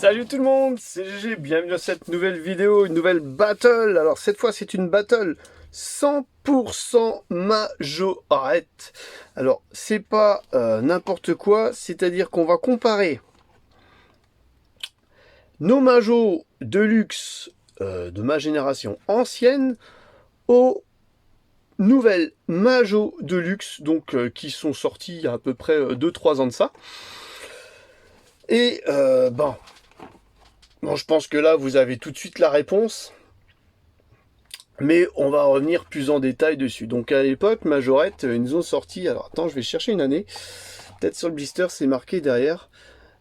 Salut tout le monde, c'est GG, bienvenue dans cette nouvelle vidéo, une nouvelle battle. Alors cette fois c'est une battle 100% majorette. Alors c'est pas n'importe quoi, c'est-à-dire qu'on va comparer nos majos de luxe de ma génération ancienne aux nouvelles majos de luxe donc qui sont sortis il y a à peu près 2-3 ans de ça. Et bon, je pense que là, vous avez tout de suite la réponse. Mais on va revenir plus en détail dessus. Donc à l'époque, Majorette, ils nous ont sorti... Alors attends, je vais chercher une année. Peut-être sur le blister, c'est marqué derrière.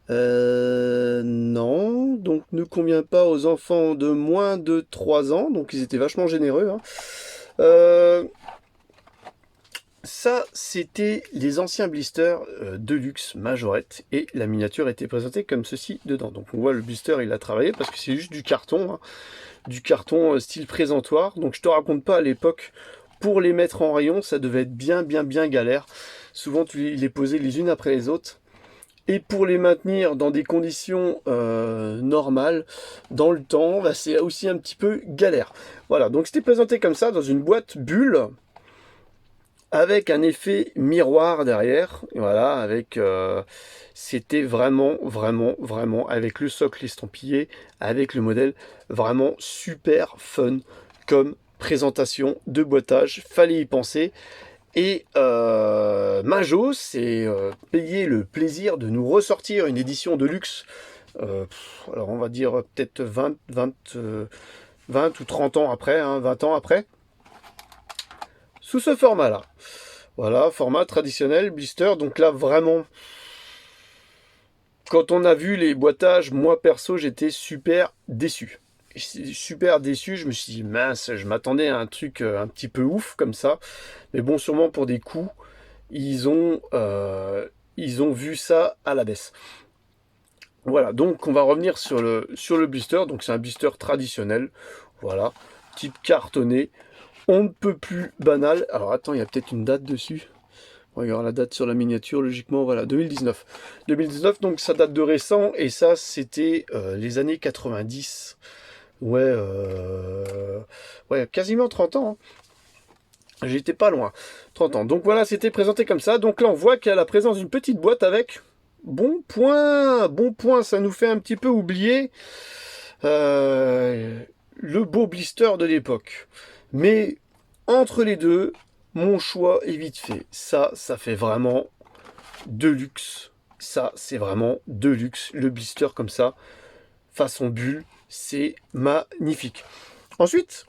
Non, donc ne convient pas aux enfants de moins de 3 ans. Donc ils étaient vachement généreux. Hein. Ça, c'était les anciens blisters Deluxe Majorette. Et la miniature était présentée comme ceci dedans. Donc on voit le blister, il a travaillé parce que c'est juste du carton. Hein. Du carton style présentoir. Donc je te raconte pas à l'époque, pour les mettre en rayon, ça devait être bien galère. Souvent tu les posais les unes après les autres. Et pour les maintenir dans des conditions normales, dans le temps, bah, c'est aussi un petit peu galère. Voilà, donc c'était présenté comme ça, dans une boîte bulle, avec un effet miroir derrière. Voilà, avec... c'était vraiment, avec le socle estampillé, avec le modèle, vraiment super fun comme présentation de boîtage, fallait y penser. Et Majo s'est payé le plaisir de nous ressortir une édition de luxe, alors on va dire peut-être 20 ou 30 ans après, hein, 20 ans après, sous ce format-là. Voilà, format traditionnel, blister, donc là vraiment... Quand on a vu les boîtages, moi perso, j'étais super déçu. Super déçu, je me suis dit, mince, je m'attendais à un truc un petit peu ouf comme ça. Mais bon, sûrement pour des coups, ils ont vu ça à la baisse. Voilà, donc on va revenir sur le blister. Donc c'est un blister traditionnel. Voilà, type cartonné. On ne peut plus banal. Alors attends, il y a peut-être une date dessus. Regarde la date sur la miniature, logiquement, voilà, 2019. 2019, donc ça date de récent, et ça, c'était les années 90. Ouais, ouais, quasiment 30 ans. Hein. J'étais pas loin. 30 ans. Donc voilà, c'était présenté comme ça. Donc là, on voit qu'il y a la présence d'une petite boîte avec bon point. Bon point, ça nous fait un petit peu oublier le beau blister de l'époque. Mais entre les deux, mon choix est vite fait. Ça fait vraiment de luxe. Ça, c'est vraiment de luxe. Le blister comme ça, façon bulle, c'est magnifique. Ensuite,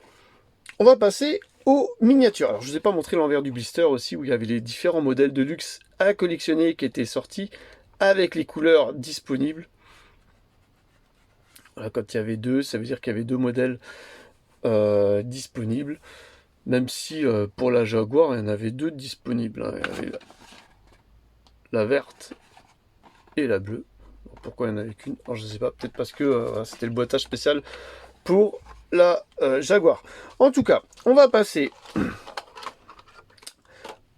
on va passer aux miniatures. Alors, je ne vous ai pas montré l'envers du blister aussi, où il y avait les différents modèles de luxe à collectionner qui étaient sortis avec les couleurs disponibles. Voilà, quand il y avait deux, ça veut dire qu'il y avait deux modèles disponibles. Même si pour la Jaguar, il y en avait deux disponibles. Hein. Il y avait la verte et la bleue. Bon, pourquoi il n'y en avait qu'une? Je ne sais pas, peut-être parce que c'était le boîtage spécial pour la Jaguar. En tout cas, on va passer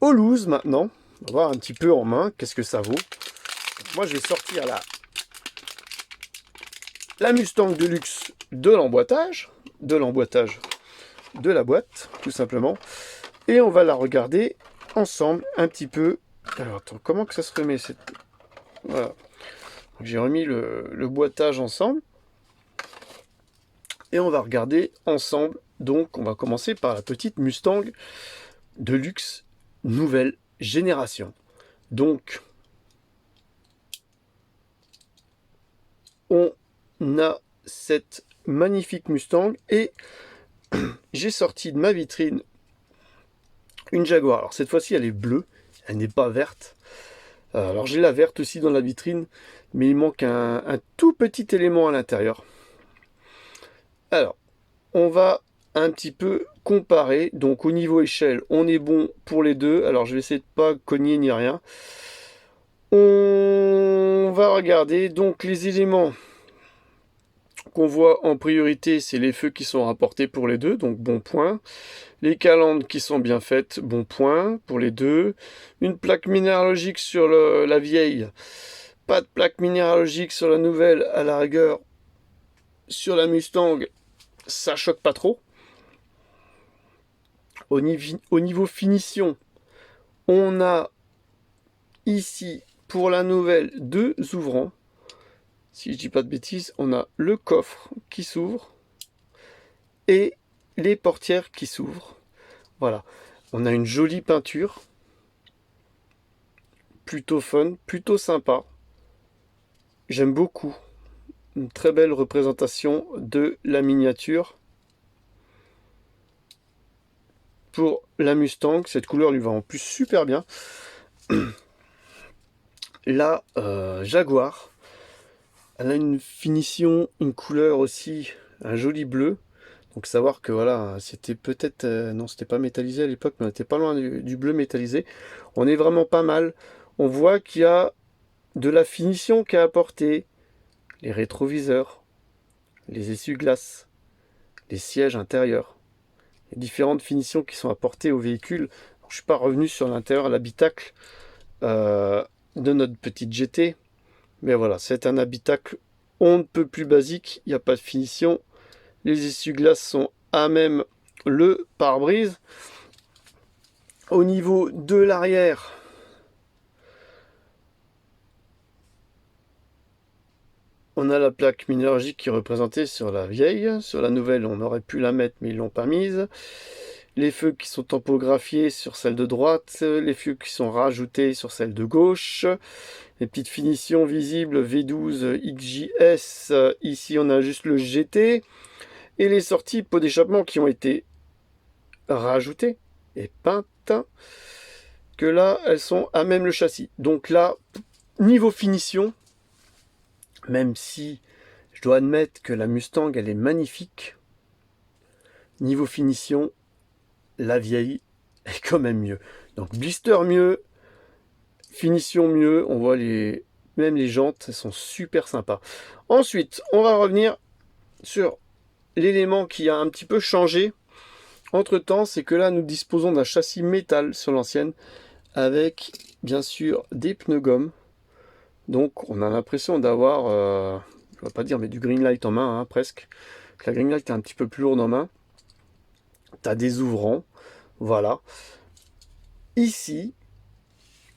au loose maintenant. On va voir un petit peu en main qu'est-ce que ça vaut. Moi, je vais sortir la Mustang Deluxe de l'emboîtage de la boîte, tout simplement. Et on va la regarder ensemble un petit peu. Alors, attends, comment que ça se remet cette... Voilà. J'ai remis le boîtage ensemble. Et on va regarder ensemble. Donc, on va commencer par la petite Mustang de luxe nouvelle génération. Donc, on a cette magnifique Mustang et j'ai sorti de ma vitrine une Jaguar. Alors cette fois-ci elle est bleue, elle n'est pas verte. Alors j'ai la verte aussi dans la vitrine, mais il manque un tout petit élément à l'intérieur. Alors, on va un petit peu comparer. Donc au niveau échelle, on est bon pour les deux. Alors je vais essayer de pas cogner ni rien. On va regarder donc les éléments qu'on voit en priorité, c'est les feux qui sont rapportés pour les deux, donc bon point. Les calandres qui sont bien faites, bon point pour les deux. Une plaque minéralogique sur la vieille, pas de plaque minéralogique sur la nouvelle, à la rigueur, sur la Mustang, ça choque pas trop. Au niveau finition, on a ici, pour la nouvelle, 2 ouvrants. Si je dis pas de bêtises, on a le coffre qui s'ouvre et les portières qui s'ouvrent. Voilà, on a une jolie peinture, plutôt fun, plutôt sympa. J'aime beaucoup. Une très belle représentation de la miniature. Pour la Mustang, cette couleur lui va en plus super bien. La Jaguar, elle a une finition, une couleur aussi, un joli bleu. Donc savoir que voilà, c'était peut-être, non c'était pas métallisé à l'époque, mais on était pas loin du bleu métallisé. On est vraiment pas mal. On voit qu'il y a de la finition qui est apportée. Les rétroviseurs, les essuie-glaces, les sièges intérieurs. Les différentes finitions qui sont apportées au véhicule. Je ne suis pas revenu sur l'intérieur, l'habitacle de notre petite GT. Mais voilà, c'est un habitacle on ne peut plus basique. Il n'y a pas de finition. Les essuie-glaces sont à même le pare-brise. Au niveau de l'arrière, on a la plaque minéralogique qui est représentée sur la vieille. Sur la nouvelle, on aurait pu la mettre, mais ils l'ont pas mise. Les feux qui sont tampographiés sur celle de droite. Les feux qui sont rajoutés sur celle de gauche. Les petites finitions visibles V12 XJS. Ici, on a juste le GT. Et les sorties pots d'échappement qui ont été rajoutées et peintes. Que là, elles sont à même le châssis. Donc là, niveau finition, même si je dois admettre que la Mustang, elle est magnifique, niveau finition, la vieille est quand même mieux. Donc blister mieux, finition mieux, on voit même les jantes, elles sont super sympas. Ensuite, on va revenir sur l'élément qui a un petit peu changé entre temps, c'est que là, nous disposons d'un châssis métal sur l'ancienne, avec bien sûr des pneus gomme. Donc on a l'impression d'avoir, je ne vais pas dire, mais du Greenlight en main, hein, presque. La Greenlight est un petit peu plus lourde en main. Tu as des ouvrants, voilà. Ici,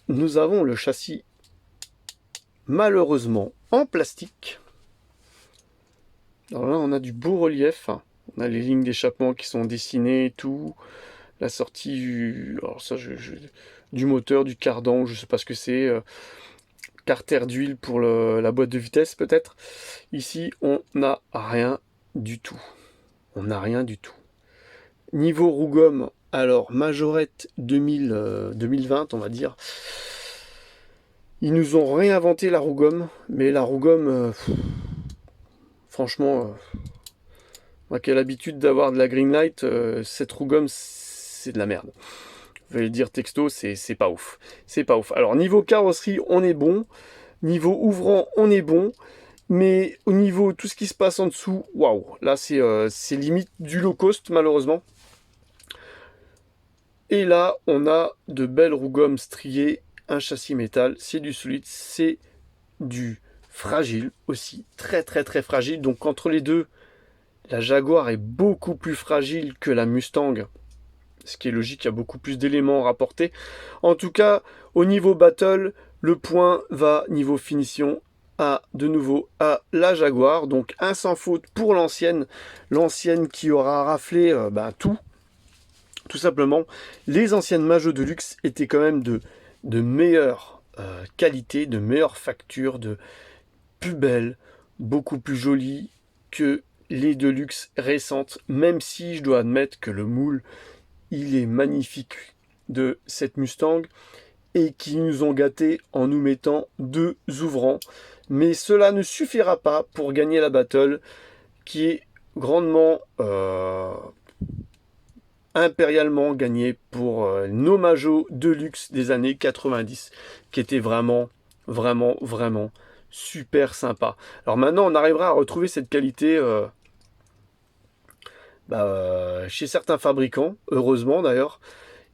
nous avons le châssis, malheureusement, en plastique. Alors là, on a du beau relief. On a les lignes d'échappement qui sont dessinées et tout. La sortie alors ça, du moteur, du cardan, je ne sais pas ce que c'est. Carter d'huile pour la boîte de vitesse peut-être. Ici, on n'a rien du tout. On n'a rien du tout. Niveau roue gomme, alors Majorette 2020, on va dire. Ils nous ont réinventé la roue gomme, mais la roue gomme, franchement, moi qui ai l'habitude d'avoir de la Greenlight, cette roue gomme, c'est de la merde. Je vais le dire texto, c'est pas ouf. C'est pas ouf. Alors niveau carrosserie, on est bon. Niveau ouvrant, on est bon. Mais au niveau tout ce qui se passe en dessous, waouh, là c'est limite du low cost malheureusement. Et là, on a de belles roues gomme striées, un châssis métal, c'est du solide, c'est du fragile aussi, très très très fragile. Donc entre les deux, la Jaguar est beaucoup plus fragile que la Mustang, ce qui est logique, il y a beaucoup plus d'éléments rapportés. En tout cas, au niveau battle, le point va niveau finition de nouveau à la Jaguar, donc un sans faute pour l'ancienne qui aura raflé tout simplement. Les anciennes Majo de luxe étaient quand même de meilleure qualité, de meilleure facture, de plus belles, beaucoup plus jolies que les Deluxe récentes, même si je dois admettre que le moule, il est magnifique de cette Mustang et qui nous ont gâtés en nous mettant 2 ouvrants. Mais cela ne suffira pas pour gagner la battle qui est grandement impérialement gagnée pour nos Majo de luxe des années 90 qui étaient vraiment super sympa. Alors maintenant on arrivera à retrouver cette qualité chez certains fabricants, heureusement d'ailleurs,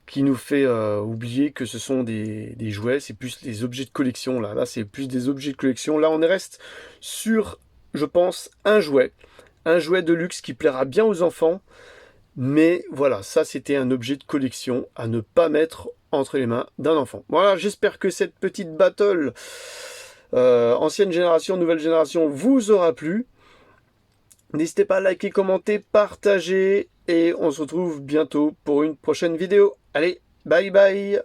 qui nous fait oublier que ce sont des jouets, c'est plus des objets de collection. Là c'est plus des objets de collection. Là on reste sur, je pense, un jouet. un jouet de luxe qui plaira bien aux enfants. Mais voilà, ça c'était un objet de collection à ne pas mettre entre les mains d'un enfant. Voilà, j'espère que cette petite battle ancienne génération, nouvelle génération vous aura plu. N'hésitez pas à liker, commenter, partager et on se retrouve bientôt pour une prochaine vidéo. Allez, bye bye!